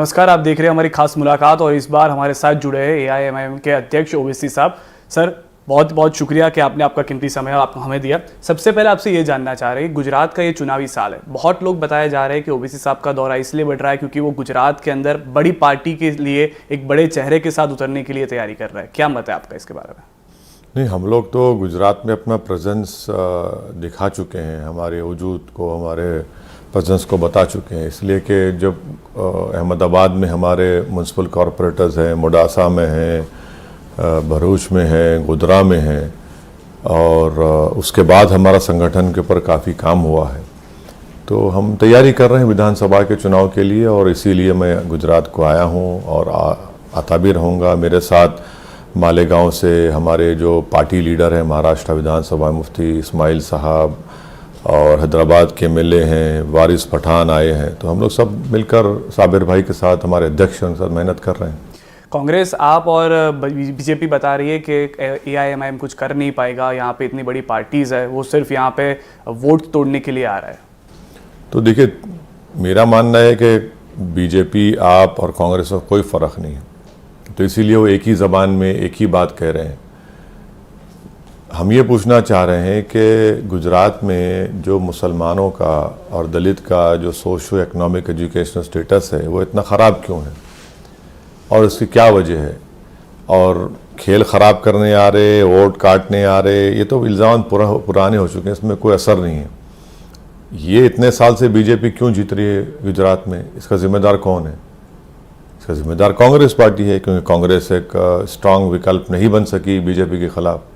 नमस्कार, आप देख रहे हैं हमारी खास मुलाकात और इस बार हमारे साथ जुड़े हैं एआईएमआईएम के अध्यक्ष ओवैसी साहब। सर, बहुत बहुत शुक्रिया कि आपने आपका कीमती समय आप हमें दिया। सबसे पहले आपसे ये जानना चाह रहे हैं, गुजरात का ये चुनावी साल है, बहुत लोग बताए जा रहे हैं कि ओवैसी साहब का दौरा इसलिए बढ़ रहा है क्योंकि वो गुजरात के अंदर बड़ी पार्टी के लिए एक बड़े चेहरे के साथ उतरने के लिए तैयारी कर रहा है। क्या मत है आपका इसके बारे में? नहीं, हम लोग तो गुजरात में अपना प्रेजेंस दिखा चुके हैं, हमारे वजूद को, हमारे प्रेजेंस को बता चुके हैं। इसलिए कि जब अहमदाबाद में हमारे म्यूनसिपल कॉरपोरेटर्स हैं, मोडासा में हैं, भरूच में हैं, गोधरा में हैं, और उसके बाद हमारा संगठन के ऊपर काफ़ी काम हुआ है। तो हम तैयारी कर रहे हैं विधानसभा के चुनाव के लिए, और इसीलिए मैं गुजरात को आया हूँ और आता भी रहूँगा। मेरे साथ मालेगांव से हमारे जो पार्टी लीडर हैं, महाराष्ट्र विधानसभा मुफ्ती इस्माइल साहब, और हैदराबाद के एमएलए हैं वारिस पठान आए हैं। तो हम लोग सब मिलकर साबिर भाई के साथ, हमारे अध्यक्ष के साथ मेहनत कर रहे हैं। कांग्रेस आप और बीजेपी बता रही है कि एआईएमआईएम कुछ कर नहीं पाएगा, यहाँ पे इतनी बड़ी पार्टीज़ है, वो सिर्फ यहाँ पे वोट तोड़ने के लिए आ रहा है। तो देखिए, मेरा मानना है कि बीजेपी, आप और कांग्रेस का कोई फ़र्क नहीं है, तो इसीलिए वो एक ही ज़बान में एक ही बात कह रहे हैं। हम ये पूछना चाह रहे हैं कि गुजरात में जो मुसलमानों का और दलित का जो सोशो इकोनॉमिक एजुकेशनल स्टेटस है वो इतना ख़राब क्यों है, और इसकी क्या वजह है। और खेल ख़राब करने आ रहे, वोट काटने आ रहे, ये तो इल्ज़ाम पुराने हो चुके हैं, इसमें कोई असर नहीं है। ये इतने साल से बीजेपी क्यों जीत रही है गुजरात में, इसका ज़िम्मेदार कौन है? इसका ज़िम्मेदार कांग्रेस पार्टी है, क्योंकि कांग्रेस एक स्ट्रांग विकल्प नहीं बन सकी बीजेपी के ख़िलाफ़।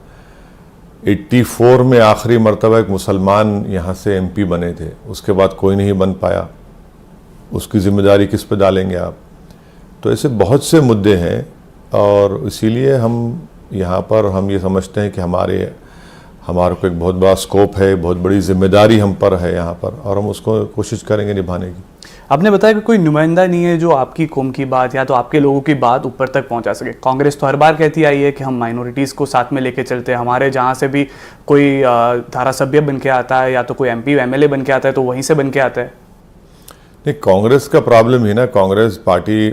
84 में आखिरी मरतबा एक मुसलमान यहाँ से एमपी बने थे, उसके बाद कोई नहीं बन पाया। उसकी ज़िम्मेदारी किस पे डालेंगे आप? तो ऐसे बहुत से मुद्दे हैं, और इसीलिए हम यहाँ पर हम ये समझते हैं कि हमारे को एक बहुत बड़ा स्कोप है, बहुत बड़ी जिम्मेदारी हम पर है यहाँ पर, और हम उसको कोशिश करेंगे निभाने की। आपने बताया कि कोई नुमाइंदा नहीं है जो आपकी कौम की बात या तो आपके लोगों की बात ऊपर तक पहुंचा सके। कांग्रेस तो हर बार कहती आई है कि हम माइनॉरिटीज़ को साथ में लेके चलते हैं, हमारे जहाँ से भी कोई धारासभ्य बन के आता है या तो कोई एमपी एमएलए बन के आता है तो वहीं से बन के आता है। नहीं, कांग्रेस का प्रॉब्लम ही ना, कांग्रेस पार्टी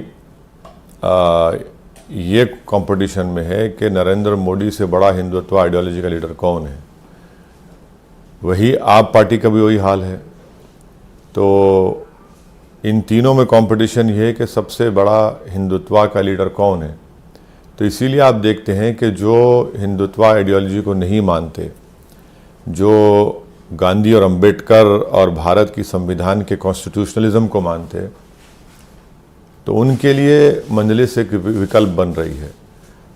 ये कंपटीशन में है कि नरेंद्र मोदी से बड़ा हिंदुत्व आइडियोलॉजी का लीडर कौन है। वही आप पार्टी का भी वही हाल है। तो इन तीनों में कंपटीशन ये है कि सबसे बड़ा हिंदुत्व का लीडर कौन है। तो इसीलिए आप देखते हैं कि जो हिंदुत्व आइडियोलॉजी को नहीं मानते, जो गांधी और अंबेडकर और भारत की संविधान के कॉन्स्टिट्यूशनलिज्म को मानते, तो उनके लिए मजलिस एक विकल्प बन रही है।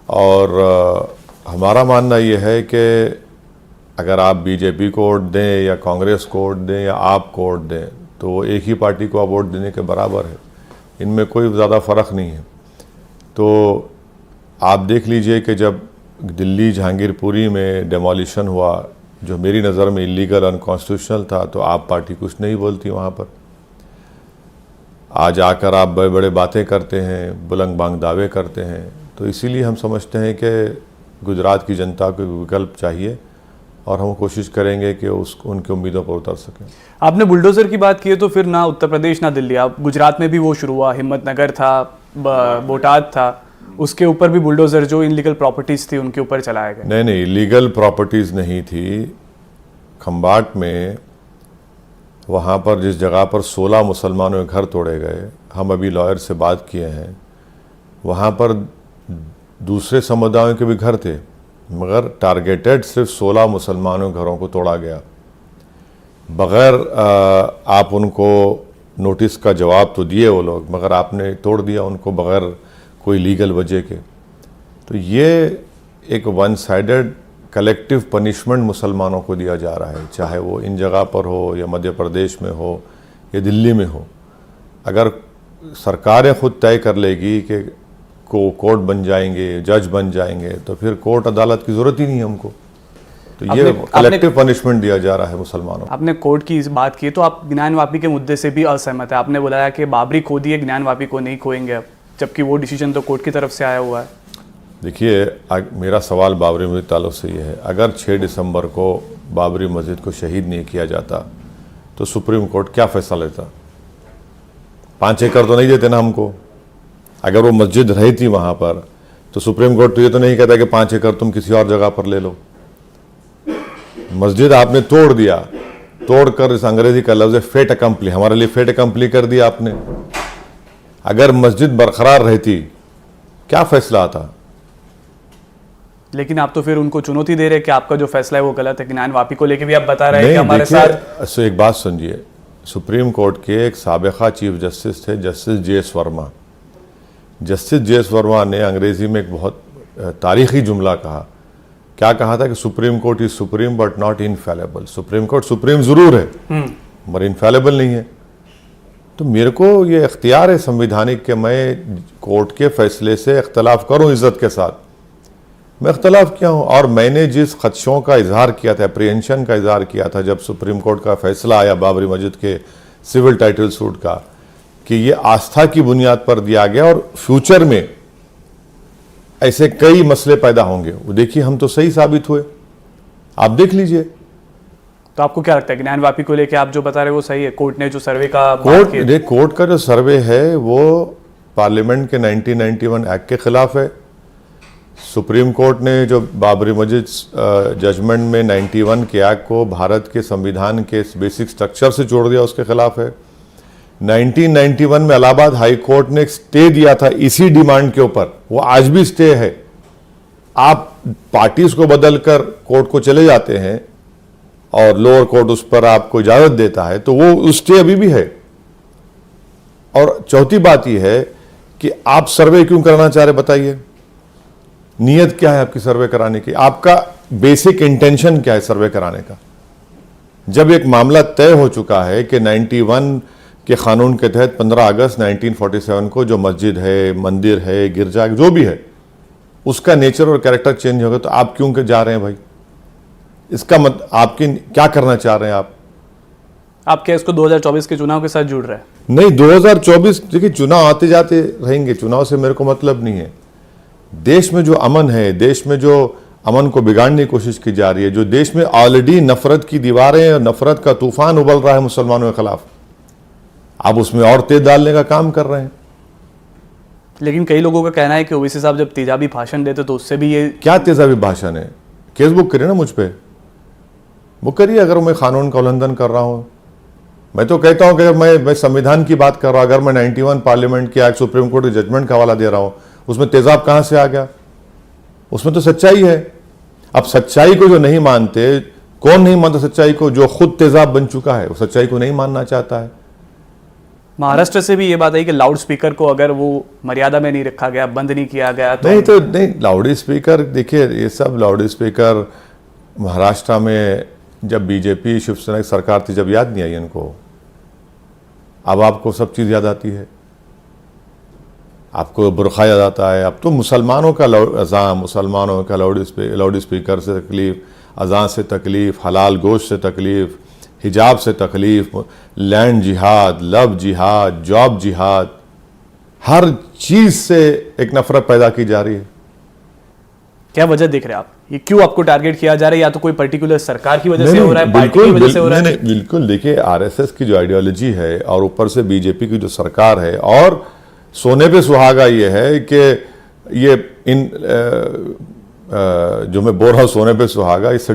और हमारा मानना ये है कि अगर आप बीजेपी को वोट दें या कांग्रेस को वोट दें या आप को वोट दें, तो वो एक ही पार्टी को आप वोट देने के बराबर है, इनमें कोई ज़्यादा फ़र्क नहीं है। तो आप देख लीजिए कि जब दिल्ली जहांगीरपुरी में डेमोलिशन हुआ, जो मेरी नज़र में इलीगल अनकॉन्स्टिट्यूशनल था, तो आप पार्टी कुछ नहीं बोलती वहाँ पर। आज आकर आप बड़े बड़े बातें करते हैं, बुलंद बांग दावे करते हैं। तो इसीलिए हम समझते हैं कि गुजरात की जनता को विकल्प चाहिए, और हम कोशिश करेंगे कि उनकी उम्मीदों पर उतर सकें। आपने बुलडोज़र की बात की है, तो फिर ना उत्तर प्रदेश ना दिल्ली, आप गुजरात में भी वो शुरू हुआ, हिम्मतनगर था, बोटाद था, उसके ऊपर भी बुलडोज़र जो इनलीगल प्रॉपर्टीज़ थी उनके ऊपर चलाए गए। नहीं, इलीगल प्रॉपर्टीज़ नहीं थी। खंबाट में वहाँ पर जिस जगह पर 16 मुसलमानों के घर तोड़े गए, हम अभी लॉयर से बात किए हैं, वहाँ पर दूसरे समुदायों के भी घर थे, मगर टारगेटेड सिर्फ 16 मुसलमानों के घरों को तोड़ा गया। बग़ैर आप उनको नोटिस का जवाब तो दिए वो लोग, मगर आपने तोड़ दिया उनको बग़ैर कोई लीगल वजह के। तो ये एक वन साइडेड कलेक्टिव पनिशमेंट मुसलमानों को दिया जा रहा है, चाहे वो इन जगह पर हो या मध्य प्रदेश में हो या दिल्ली में हो। अगर सरकारें खुद तय कर लेगी कि कोर्ट बन जाएंगे, जज बन जाएंगे, तो फिर कोर्ट अदालत की ज़रूरत ही नहीं है हमको। तो ये कलेक्टिव पनिशमेंट दिया जा रहा है मुसलमानों। आपने कोर्ट की इस बात की, तो आप ज्ञानवापी के मुद्दे से भी असहमत है। आपने बताया कि बाबरी खो दिए, ज्ञानवापी को नहीं खोएंगे अब, जबकि वो डिसीजन तो कोर्ट की तरफ से आया हुआ है। देखिए, मेरा सवाल बाबरी मस्जिद ताल्लुक से ये है, अगर 6 दिसंबर को बाबरी मस्जिद को शहीद नहीं किया जाता तो सुप्रीम कोर्ट क्या फैसला लेता? 5 एकड़ तो नहीं देते ना हमको। अगर वो मस्जिद रही थी वहां पर तो सुप्रीम कोर्ट तो ये तो नहीं कहता कि 5 एकड़ तुम किसी और जगह पर ले लो। मस्जिद आपने तोड़ दिया, तोड़कर इस अंग्रेजी का लफ्ज है फेट अकम्पली, हमारे लिए फेट अकम्पली कर दिया आपने। अगर मस्जिद बरकरार रहती क्या फैसला आता? लेकिन आप तो फिर उनको चुनौती दे रहे हैं कि आपका जो फैसला है वो गलत है। ज्ञान वापी को लेके भी आप बता रहे हैं कि हमारे साथ। एक बात समझिए, सुप्रीम कोर्ट के एक साबिका चीफ जस्टिस थे justice JS. Verma. Justice JS. Verma ने अंग्रेजी में एक बहुत तारीखी जुमला कहा। क्या कहा था कि supreme court is supreme but not infallible. Supreme court supreme जरूर है मगर इनफैलेबल नहीं है। तो मेरे को ये इख्तियार है संवैधानिक कि मैं कोर्ट के फैसले से इख्तलाफ करूं इज्जत के साथ। मैं इख्तलाफ किया हूं और मैंने जिस खदशों का इजहार किया था, अप्रीहेंशन का इजहार किया था जब सुप्रीम कोर्ट का फैसला आया बाबरी मस्जिद के सिविल टाइटल सूट का, कि ये आस्था की बुनियाद पर दिया गया और फ्यूचर में ऐसे कई मसले पैदा होंगे, वो देखिए हम तो सही साबित हुए, आप देख लीजिए। तो आपको क्या लगता है ज्ञान वापी को लेके आप जो बता रहे हैं वो सही है? कोर्ट ने जो सर्वे का कोर्ट का जो सर्वे है वो पार्लियामेंट के 1991 एक्ट के खिलाफ है। सुप्रीम कोर्ट ने जो बाबरी मस्जिद जजमेंट में 91 के एक्ट को भारत के संविधान के बेसिक स्ट्रक्चर से जोड़ दिया, उसके खिलाफ है। 1991 में इलाहाबाद हाई कोर्ट ने एक स्टे दिया था इसी डिमांड के ऊपर, वो आज भी स्टे है। आप पार्टीज को बदलकर कोर्ट को चले जाते हैं और लोअर कोर्ट उस पर आपको इजाजत देता है तो वो स्टे अभी भी है। और चौथी बात यह है कि आप सर्वे क्यों करना चाह रहे, बताइए नीयत क्या है आपकी सर्वे कराने की? आपका बेसिक इंटेंशन क्या है सर्वे कराने का? जब एक मामला तय हो चुका है कि 91 के कानून के तहत 15 अगस्त 1947 को जो मस्जिद है, मंदिर है, गिरजा जो भी है, उसका नेचर और कैरेक्टर चेंज होगा, तो आप क्यों जा रहे हैं भाई? इसका मतलब आपकी क्या करना चाह रहे हैं आप क्या इसको 2024 के चुनाव के साथ जुड़ रहे हैं? नहीं, 2024 देखिए चुनाव आते जाते रहेंगे, चुनाव से मेरे को मतलब नहीं है। देश में जो अमन है, देश में जो अमन को बिगाड़ने की कोशिश की जा रही है, जो देश में ऑलरेडी नफरत की दीवारें और नफरत का तूफान उबल रहा है मुसलमानों के खिलाफ, आप उसमें और तेज डालने का काम कर रहे हैं। लेकिन कई लोगों का कहना है कि ओवैसी साहब जब तेजाबी भाषण देते तो उससे भी ये क्या तेजाबी भाषण है? केस बुक करिए ना मुझ पे, बुक करिए अगर मैं कानून का उल्लंघन कर रहा हूं। मैं तो कहता हूं कि अगर मैं संविधान की बात कर रहा हूं, अगर मैं 91 पार्लियामेंट की आज सुप्रीम कोर्ट के जजमेंट का हवाला दे रहा हूं, उसमें तेजाब कहां से आ गया? उसमें तो सच्चाई है। अब सच्चाई को जो नहीं मानते, कौन नहीं मानता सच्चाई को? जो खुद तेजाब बन चुका है वो सच्चाई को नहीं मानना चाहता है। महाराष्ट्र से भी ये बात आई कि लाउड स्पीकर को अगर वो मर्यादा में नहीं रखा गया, बंद नहीं किया गया तो नहीं लाउड स्पीकर, देखिए ये सब लाउड स्पीकर महाराष्ट्र में जब बीजेपी शिवसेना की सरकार थी जब याद नहीं आई इनको? अब आपको सब चीज याद आती है, आपको बुरखा याद आता है। अब तो मुसलमानों का अज़ान, मुसलमानों का लाउड स्पीकर से तकलीफ, अज़ान से तकलीफ, हलाल गोश्त से तकलीफ, हिजाब से तकलीफ, लैंड जिहाद, लव जिहाद, जॉब जिहाद, हर चीज से एक नफरत पैदा की जा रही है। क्या वजह देख रहे हैं आप? ये क्यों आपको टारगेट किया जा रहा है? या तो कोई पर्टिकुलर सरकार की वजह से हो रहा है, पार्टी की वजह से हो रहा है? नहीं, बिल्कुल देखिए आरएसएस की जो आइडियोलॉजी है और ऊपर से बीजेपी की जो सरकार है, और सोने पे सुहागा ये है कि ये इन जो मैं बोल रहा हूं सोने पे सुहागा, इस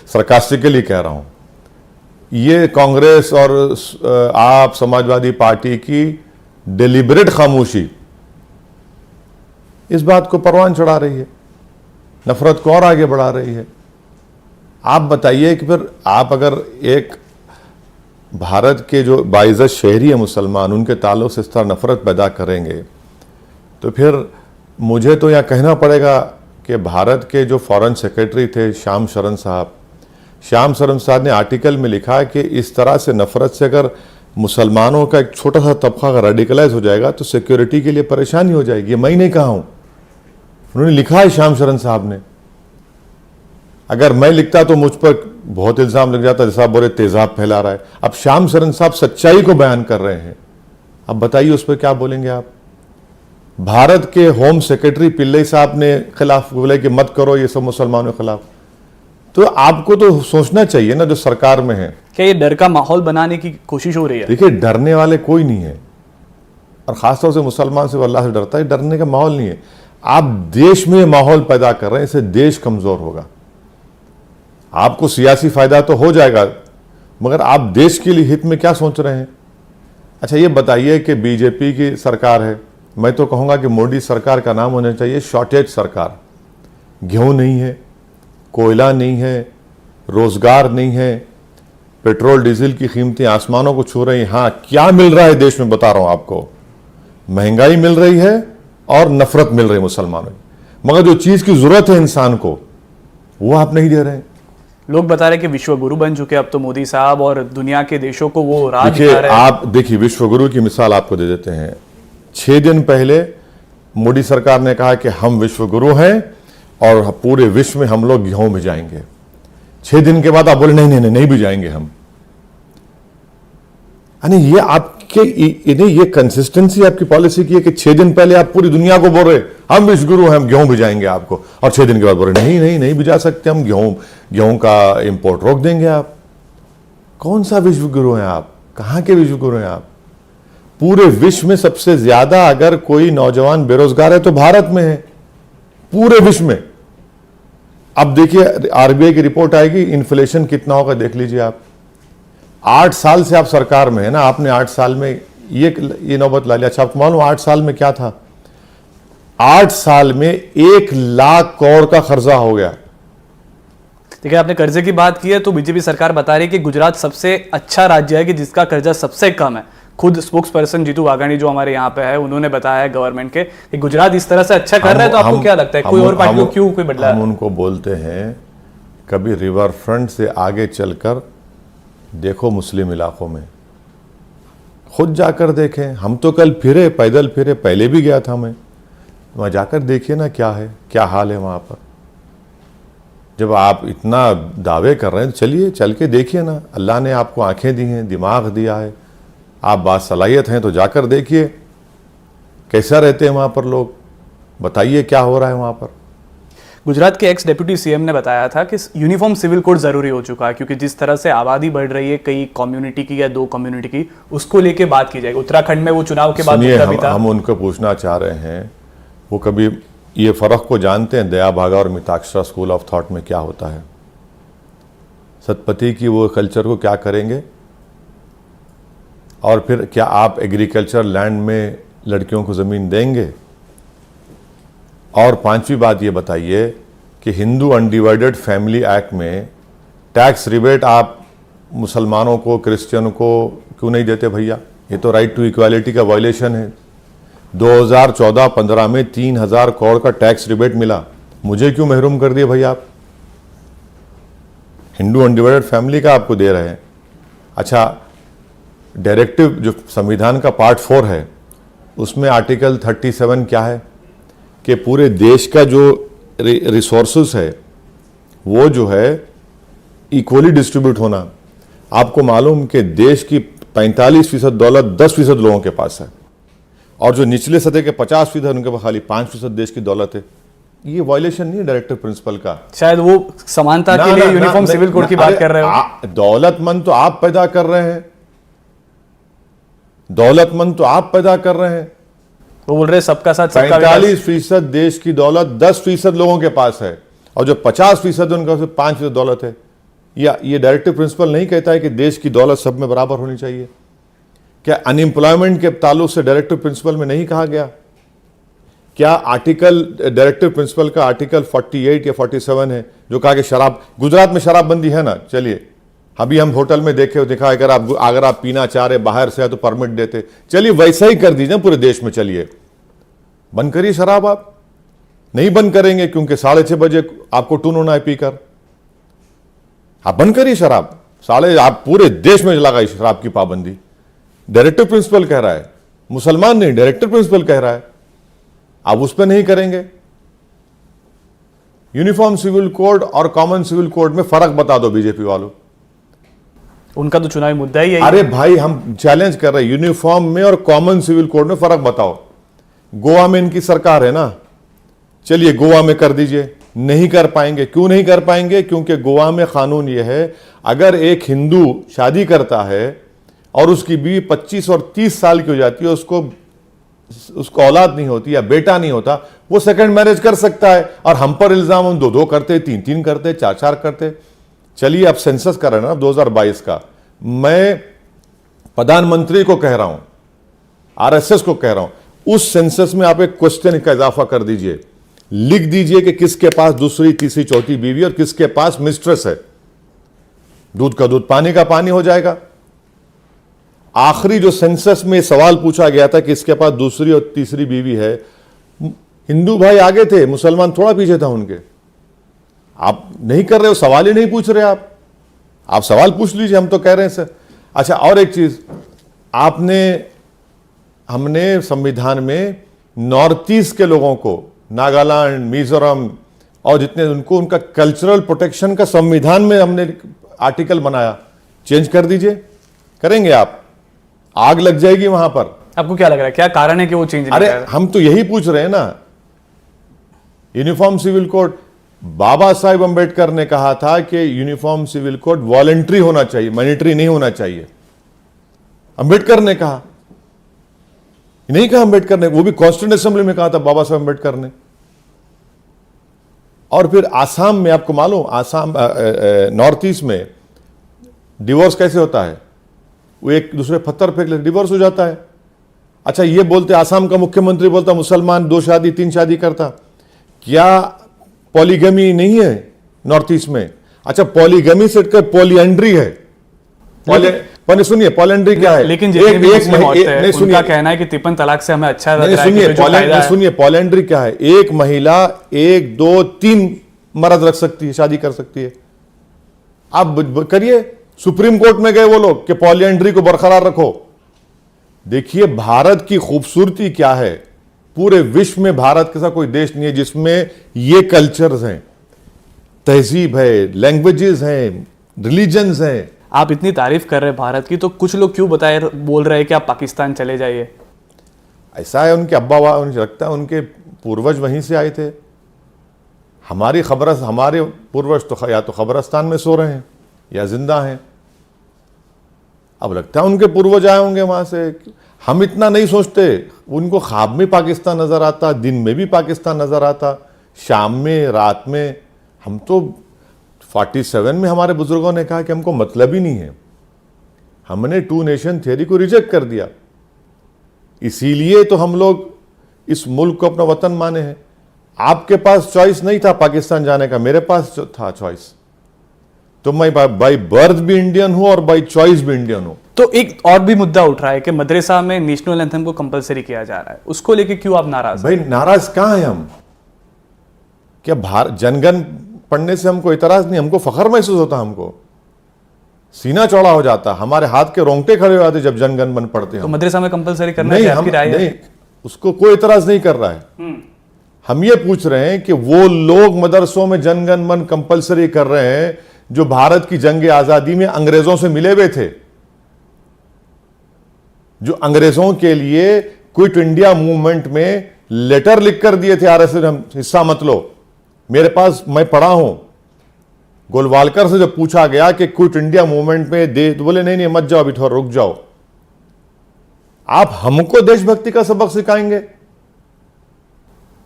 सरकास्टिकली कह रहा हूं, ये कांग्रेस और आप समाजवादी पार्टी की डिलिबरेट खामोशी इस बात को परवान चढ़ा रही है, नफरत को और आगे बढ़ा रही है। आप बताइए कि फिर आप अगर एक भारत के जो बाइज़्ज़त शहरी है मुसलमान, उनके ताल्लुक से इस तरह नफरत पैदा करेंगे, तो फिर मुझे तो यह कहना पड़ेगा कि भारत के जो फॉरेन सेक्रेटरी थे श्याम शरण साहब ने आर्टिकल में लिखा कि इस तरह से नफरत से अगर मुसलमानों का एक छोटा सा तबका अगर रेडिकलाइज हो जाएगा तो सिक्योरिटी के लिए परेशानी हो जाएगी। ये मैं नहीं कहा हूं, उन्होंने लिखा है श्याम शरण साहब ने। अगर मैं लिखता तो मुझ पर बहुत इल्जाम लग जाता, जैसा आप बोले तेजाब फैला रहा है। अब श्याम शरण साहब सच्चाई को बयान कर रहे हैं, अब बताइए उस पर क्या बोलेंगे आप? भारत के होम सेक्रेटरी पिल्लई साहब ने खिलाफ बोले कि मत करो ये सब मुसलमानों के खिलाफ। तो आपको तो सोचना चाहिए ना जो सरकार में है। क्या ये डर का माहौल बनाने की कोशिश हो रही है? देखिए डरने वाले कोई नहीं है, और ख़ासतौर से मुसलमान से अल्लाह से डरता है, डरने का माहौल नहीं है। आप देश में माहौल पैदा कर रहे हैं, इससे देश कमज़ोर होगा। आपको सियासी फ़ायदा तो हो जाएगा, मगर आप देश के लिए हित में क्या सोच रहे हैं? अच्छा ये बताइए कि बीजेपी की सरकार है, मैं तो कहूँगा कि मोदी सरकार का नाम होना चाहिए शॉर्टेज सरकार। गेहूँ नहीं है, कोयला नहीं है, रोज़गार नहीं है, पेट्रोल डीजल की कीमतें आसमानों को छू रही हैं। हाँ, क्या मिल रहा है देश में बता रहा हूँ आपको, महंगाई मिल रही है और नफरत मिल रही है मुसलमानों की, मगर जो चीज़ की ज़रूरत है इंसान को वो आप नहीं दे रहे हैं। लोग बता रहे हैं कि विश्व गुरु बन चुके अब तो मोदी साहब, और दुनिया के देशों को वो राह देखिए, दिखा रहे हैं। आप देखिए, विश्व गुरु की मिसाल आपको दे देते हैं। 6 दिन पहले मोदी सरकार ने कहा कि हम विश्व गुरु हैं और पूरे विश्व में हम लोग गेहूं भिजाएंगे। 6 दिन के बाद आप बोले नहीं भिजाएंगे हम। यानी ये आपके इन्हें ये कंसिस्टेंसी आपकी पॉलिसी की है कि 6 दिन पहले आप पूरी दुनिया को बोल रहे हम विश्व गुरु हैं, हम गेहूं भिजाएंगे आपको, और 6 दिन के बाद बोल रहे नहीं भिजा सकते हम, गेहूं का इंपोर्ट रोक देंगे। आप कौन सा विश्व गुरु हैं? आप कहां के विश्व गुरु हैं? आप पूरे विश्व में सबसे ज्यादा अगर कोई नौजवान बेरोजगार है तो भारत में है, पूरे विश्व में। अब देखिए, आरबीआई की रिपोर्ट आएगी, इन्फ्लेशन कितना होगा देख लीजिए आप। 8 साल से आप सरकार में है ना, आपने 8 साल में ये नौबत ला लिया। अच्छा, आपको मालूम 8 साल में क्या था? 8 साल में 1 लाख करोड़ का खर्चा हो गया। देखिए, आपने कर्जे की बात की है तो बीजेपी सरकार बता रही है कि गुजरात सबसे अच्छा राज्य है कि जिसका कर्जा सबसे कम है। खुद स्पोक्स पर्सन जीतू वाघाणी जो हमारे यहाँ पे है, उन्होंने बताया है गवर्नमेंट के कि गुजरात इस तरह से अच्छा कर रहा है। तो आपको क्या लगता है, कोई और पार्टी को क्यों कोई बदला? हम उनको बोलते हैं कभी रिवर फ्रंट से आगे चलकर देखो मुस्लिम इलाकों में, खुद जाकर देखें। हम तो कल फिरे, पैदल फिरे, पहले भी गया था मैं, वहाँ जाकर देखिए ना क्या है, क्या हाल है वहाँ पर। जब आप इतना दावे कर रहे हैं तो चलिए चल के देखिए ना। अल्लाह ने आपको आंखें दी हैं, दिमाग दिया है, आप बासलाहियत हैं, तो जाकर देखिए कैसा रहते हैं वहाँ पर लोग, बताइए क्या हो रहा है वहाँ पर। गुजरात के एक्स डेप्यूटी सीएम ने बताया था कि यूनिफॉर्म सिविल कोड जरूरी हो चुका है, क्योंकि जिस तरह से आबादी बढ़ रही है कई कम्युनिटी की या 2 कम्युनिटी की, उसको लेके बात की जाएगी। उत्तराखंड में वो चुनाव के बाद हम उनको पूछना चाह रहे हैं, वो कभी ये फ़र्क को जानते हैं दया भागा और मिताक्षरा स्कूल ऑफ थॉट में क्या होता है? सतपथी की वो कल्चर को क्या करेंगे? और फिर क्या आप एग्रीकल्चर लैंड में लड़कियों को ज़मीन देंगे? और 5वीं बात ये बताइए कि हिंदू अनडिवाइडेड फैमिली एक्ट में टैक्स रिबेट आप मुसलमानों को, क्रिश्चियन को क्यों नहीं देते भैया? ये तो राइट टू इक्वालिटी का वायलेशन है। 2014-15 में 3000 करोड़ का टैक्स रिबेट मिला, मुझे क्यों महरूम कर दिए भैया आप? हिंदू अनडिवाइडेड फैमिली का आपको दे रहे हैं। अच्छा, डायरेक्टिव जो संविधान का पार्ट 4 है उसमें आर्टिकल 37 क्या है कि पूरे देश का जो रिसोर्सेस है वो जो है इक्वली डिस्ट्रीब्यूट होना। आपको मालूम कि देश की 45% दौलत 10% लोगों के पास है, और जो निचले सतह के 50% उनके पास खाली 5% देश की दौलत है। ये वायलेशन नहीं है डायरेक्टिव प्रिंसिपल का। शायद वो समानता के लिए यूनिफॉर्म सिविल कोड की बात कर रहे हो। दौलतमंद तो आप पैदा कर रहे हैं, दौलतमंद तो आप पैदा कर रहे हैं। वो बोल रहे सबका साथ सबका विकास। 45% देश की दौलत 10% लोगों के पास है, और जो 50% उनका सिर्फ 5% दौलत है। या ये डायरेक्टिव प्रिंसिपल नहीं कहता है कि देश की दौलत सब में बराबर होनी चाहिए? क्या अनएम्प्लॉयमेंट के ताल्लुक से डायरेक्टिव प्रिंसिपल में नहीं कहा गया? क्या आर्टिकल डायरेक्टिव प्रिंसिपल का आर्टिकल 48 या 47 है जो कहा कि शराब, गुजरात में शराबबंदी है ना, चलिए अभी हम होटल में देखे देखा, अगर आप पीना चाह रहे बाहर से है तो परमिट देते, चलिए वैसा ही कर दीजिए पूरे देश में। चलिए बंद करिए शराब। आप नहीं बंद करेंगे क्योंकि 6:30 बजे आपको टून होना है पीकर। आप बंद करिए शराब, आप पूरे देश में लगाइए शराब की पाबंदी। डायरेक्टिव प्रिंसिपल कह रहा है, मुसलमान नहीं, डायरेक्टिव प्रिंसिपल कह रहा है, आप उस पर नहीं करेंगे। यूनिफॉर्म सिविल कोड और कॉमन सिविल कोड में फर्क बता दो बीजेपी वालों। उनका तो चुनावी मुद्दा ही है। अरे भाई, हम चैलेंज कर रहे हैं, यूनिफॉर्म में और कॉमन सिविल कोड में फर्क बताओ। गोवा में इनकी सरकार है ना, चलिए गोवा में कर दीजिए। नहीं कर पाएंगे। क्यों नहीं कर पाएंगे? क्योंकि गोवा में कानून यह है, अगर एक हिंदू शादी करता है और उसकी बीवी 25 और 30 साल की हो जाती है, उसको उसको औलाद नहीं होती या बेटा नहीं होता, वो सेकंड मैरिज कर सकता है। और हम पर इल्जाम, हम 2-2 करते, 3-3 करते, 4-4 करते। चलिए अब सेंसस कर रहे हैं ना 2022 का, मैं प्रधानमंत्री को कह रहा हूं, आरएसएस को कह रहा हूं, उस सेंसस में आप एक क्वेश्चन का इजाफा कर दीजिए, लिख दीजिए कि किसके पास दूसरी, तीसरी, चौथी बीवी और किसके पास मिस्ट्रेस है। दूध का दूध, पानी का पानी हो जाएगा। आखिरी जो सेंसस में सवाल पूछा गया था कि इसके पास दूसरी और तीसरी बीवी है, हिंदू भाई आगे थे, मुसलमान थोड़ा पीछे था उनके। आप नहीं कर रहे हो, सवाल ही नहीं पूछ रहे। आप सवाल पूछ लीजिए, हम तो कह रहे हैं सर। अच्छा, और एक चीज, हमने संविधान में नॉर्थ ईस्ट के लोगों को, नागालैंड, मिजोरम और जितने, उनको उनका कल्चरल प्रोटेक्शन का संविधान में हमने आर्टिकल बनाया। चेंज कर दीजिए, करेंगे आप? आग लग जाएगी वहां पर। आपको क्या लग रहा है, क्या कारण है कि वो चेंज नहीं अरे कर रहे? हम तो यही पूछ रहे हैं ना। Uniform civil code, Baba Saheb Ambedkar ने कहा था कि यूनिफॉर्म सिविल कोड वॉलंटरी होना चाहिए, मैंडेटरी नहीं होना चाहिए। अंबेडकर ने कहा, नहीं कहा अंबेडकर ने, वो भी कॉन्स्टिट्यूंट असेंबली में कहा था बाबा साहेब अंबेडकर ने। और फिर आसाम में, आपको मालूम, आसाम नॉर्थ ईस्ट में डिवोर्स कैसे होता है? वो एक दूसरे पत्थर फेंक लेते, डिवोर्स हो जाता है। अच्छा, ये बोलते, आसाम का मुख्यमंत्री बोलता मुसलमान 2 शादी 3 शादी करता। क्या पॉलीगमी नहीं है नॉर्थ ईस्ट में? अच्छा, पॉलीगमी से हटकर पॉलीएंड्री है। सुनिए, पॉलीएंड्री क्या है? लेकिन जितने भी मुस्लिम औरतें हैं, उनका कहना है कि 53 तलाक से हमें अच्छा लग रहा है कि जो फायदा है। सुनिए, पॉलीएंड्री क्या है? एक महिला 1, 2, 3 मर्द रख सकती है, शादी कर सकती है। आप करिए, सुप्रीम कोर्ट में गए वो लोग कि पॉलीएंड्री को बरकरार रखो। देखिए भारत की खूबसूरती क्या है, पूरे विश्व में भारत के साथ कोई देश नहीं है जिसमें ये कल्चर्स हैं, तहजीब है, लैंग्वेजेस हैं, रिलीजन्स हैं। आप इतनी तारीफ कर रहे हैं भारत की, तो कुछ लोग क्यों बोल रहे हैं कि आप पाकिस्तान चले जाइए? ऐसा है, उनके अब्बा उनको लगता है उनके पूर्वज वहीं से आए थे। हमारे पूर्वज तो या तो खबरस्तान में सो रहे हैं या जिंदा हैं। अब लगता है उनके पूर्वज आए होंगे वहां से। हम इतना नहीं सोचते। उनको ख्वाब में पाकिस्तान नजर आता, दिन में भी पाकिस्तान नजर आता, शाम में, रात में। हम तो 47 में हमारे बुजुर्गों ने कहा कि हमको मतलब ही नहीं है। हमने 2 नेशन थ्योरी को रिजेक्ट कर दिया। इसीलिए तो हम लोग इस मुल्क को अपना वतन माने हैं। आपके पास चॉइस नहीं था पाकिस्तान जाने का, मेरे पास था चॉइस। तो मैं बाई बर्थ भी इंडियन हूं और बाई चॉइस भी इंडियन हूं। तो एक और भी मुद्दा उठ रहा है कि मदरसा में नेशनल एंथम को कंपलसरी किया जा रहा है, उसको लेके क्यों आप नाराज? भाई नाराज कहां हैं हम? क्या जनगण पढ़ने से हमको इतराज नहीं, हमको फख्र महसूस होता, हमको सीना चौड़ा हो जाता, हमारे हाथ के रोंगटे खड़े हो जाते जब जनगण मन पढ़ते हैं। तो मदरसा में कंपलसरी करना चाहिए, आपकी राय है? नहीं, उसको कोई इतराज नहीं कर रहा है। हम ये पूछ रहे हैं कि वो लोग मदरसों में जनगण मन कंपलसरी कर रहे हैं जो भारत की जंग आजादी में अंग्रेजों से मिले हुए थे, जो अंग्रेजों के लिए क्विट इंडिया मूवमेंट में लेटर लिख कर दिए थे, आरएसएस हम हिस्सा मत लो। मेरे पास, मैं पढ़ा हूं, गोलवालकर से जब पूछा गया कि क्विट इंडिया मूवमेंट में दे, तो बोले नहीं मत जाओ, अभी थोड़ा रुक जाओ। आप हमको देशभक्ति का सबक सिखाएंगे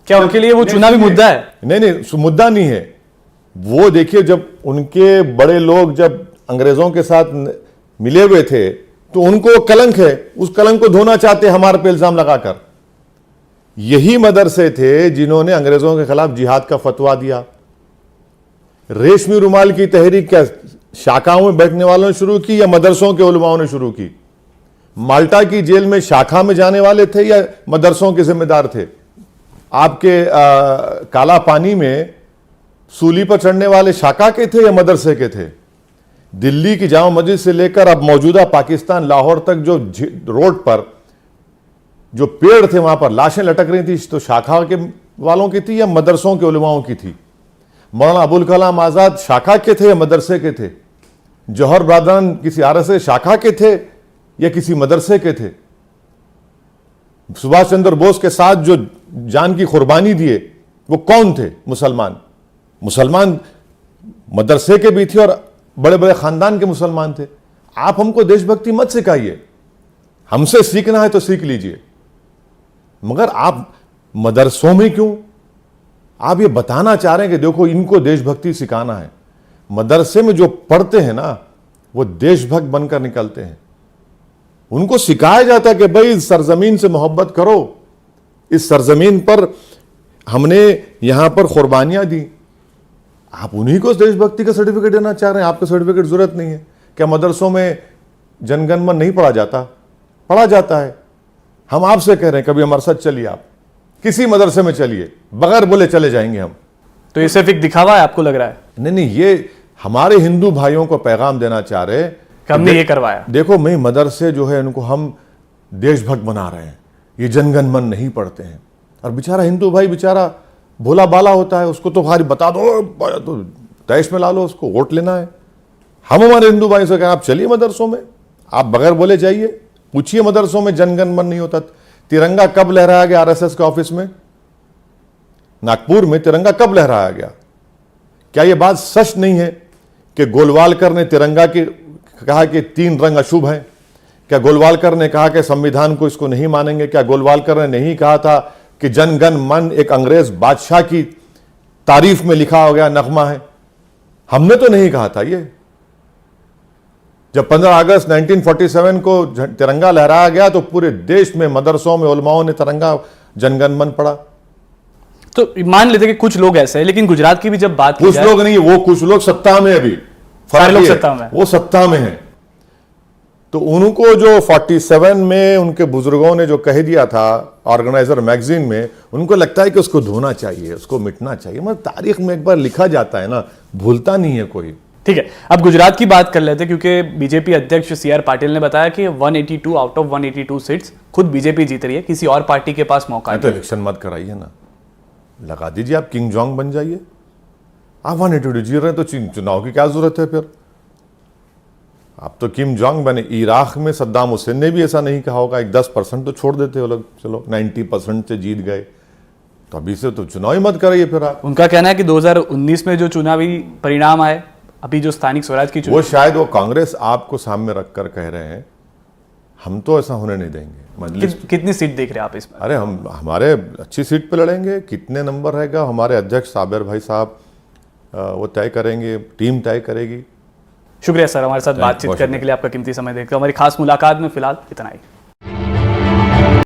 क्या? उनके लिए वो चुनावी मुद्दा है? नहीं, मुद्दा नहीं है वो। देखिए, जब उनके बड़े लोग जब अंग्रेजों के साथ मिले हुए थे तो उनको कलंक है, उस कलंक को धोना चाहते हमारे पे इल्जाम लगाकर। यही मदरसे थे जिन्होंने अंग्रेजों के खिलाफ जिहाद का फतवा दिया। रेशमी रुमाल की तहरीक क्या शाखाओं में बैठने वालों ने शुरू की या मदरसों के उलमाओं ने शुरू की? माल्टा की जेल में शाखा में जाने वाले थे या मदरसों के जिम्मेदार थे? आपके काला पानी में सूली पर चढ़ने वाले शाखा के थे या मदरसे के थे? दिल्ली की जामा मस्जिद से लेकर अब मौजूदा पाकिस्तान लाहौर तक जो रोड पर जो पेड़ थे वहां पर लाशें लटक रही थी, तो शाखा के वालों की थी या मदरसों के उलमाओं की थी? मौलाना अबुल कलाम आजाद शाखा के थे या मदरसे के थे? जौहर ब्रादरान किसी आरएसएस शाखा के थे या किसी मदरसे के थे? सुभाष चंद्र बोस के साथ जो जान की कुर्बानी दिए वो कौन थे? मुसलमान मदरसे के भी थे और बड़े बड़े खानदान के मुसलमान थे। आप हमको देशभक्ति मत सिखाइए, हमसे सीखना है तो सीख लीजिए। मगर आप मदरसों में क्यों? आप ये बताना चाह रहे हैं कि देखो इनको देशभक्ति सिखाना है। मदरसे में जो पढ़ते हैं ना वो देशभक्त बनकर निकलते हैं। उनको सिखाया जाता है कि भाई इस सरजमीन से मोहब्बत करो, इस सरजमीन पर हमने यहां पर कुर्बानियां दी। आप उन्हीं को देशभक्ति का सर्टिफिकेट देना चाह रहे हैं। आपको सर्टिफिकेट जरूरत नहीं है। क्या मदरसों में जनगण मन नहीं पढ़ा जाता? पढ़ा जाता है। हम आपसे कह रहे हैं कभी हमारे साथ चलिए, आप किसी मदरसे में चलिए, बगैर बोले चले जाएंगे हम। तो ये सिर्फ एक दिखावा है आपको लग रहा है? नहीं, ये हमारे हिंदू भाइयों को पैगाम देना चाह रहे हैं कि हमने ये करवाया। देखो मैं मदरसे जो है उनको हम देशभक्त बना रहे हैं, ये जनगण मन नहीं पढ़ते हैं। और बेचारा हिंदू भाई बेचारा भोला बाला होता है, उसको तो खाली बता दो तो देश में ला लो, उसको वोट लेना है। हम हमारे हिंदू भाई से कहें आप चलिए मदरसों में, आप बगैर बोले जाइए, पूछिए मदरसों में जनगण मन नहीं होता। तिरंगा कब लहराया गया आरएसएस के ऑफिस में? नागपुर में तिरंगा कब लहराया गया? क्या यह बात सच नहीं है कि गोलवालकर ने तिरंगा की कहा कि 3 रंग अशुभ हैं? क्या गोलवालकर ने कहा कि संविधान को इसको नहीं मानेंगे? क्या गोलवालकर ने नहीं कहा था कि जनगण मन एक अंग्रेज बादशाह की तारीफ में लिखा हो गया नगमा है? हमने तो नहीं कहा था ये। जब 15 अगस्त 1947 को तिरंगा लहराया गया तो पूरे देश में मदरसों में उलमाओं ने तिरंगा जनगण मन पढ़ा। तो मान लेते कि कुछ लोग ऐसे हैं, लेकिन गुजरात की भी जब बात की कुछ लोग नहीं, वो कुछ लोग सत्ता में, अभी सारे लोग सत्ता में, वो सत्ता में है। तो उनको जो 47 में उनके बुजुर्गों ने जो कह दिया था ऑर्गेनाइजर मैगजीन में, उनको लगता है कि उसको धोना चाहिए, उसको मिटना चाहिए। मतलब तारीख में एक बार लिखा जाता है ना, भूलता नहीं है कोई। ठीक है, अब गुजरात की बात कर लेते हैं, क्योंकि बीजेपी अध्यक्ष CR पाटिल ने बताया कि 182 आउट ऑफ 182 सीट्स खुद बीजेपी जीत रही है, किसी और पार्टी के पास मौका नहीं। तो इलेक्शन मत कराइए ना, लगा दीजिए, आप किंग जोंग बन जाइए। आप 182 जीत रहे हैं तो चुनाव की क्या जरूरत है फिर? आप तो किम जोंग बने। इराक में सद्दाम हुसैन ने भी ऐसा नहीं कहा होगा, एक 10% तो छोड़ देते हो लोग, चलो 90% से जीत गए, तो अभी से तो चुनाव ही मत कराइए फिर आप। उनका कहना है कि 2019 में जो चुनावी परिणाम आए, अभी जो स्थानिक स्वराज की वो शायद वो कांग्रेस आपको सामने रखकर कह रहे हैं, हम तो ऐसा होने नहीं देंगे। कितनी सीट देख रहे हैं आप इसमें? अरे हम हमारे अच्छी सीट पे लड़ेंगे, कितने नंबर रहेगा हमारे अध्यक्ष साबिर भाई साहब वो तय करेंगे, टीम तय करेगी। शुक्रिया सर, हमारे साथ बातचीत करने के लिए, आपका कीमती समय देकर। हमारी खास मुलाकात में फिलहाल इतना ही।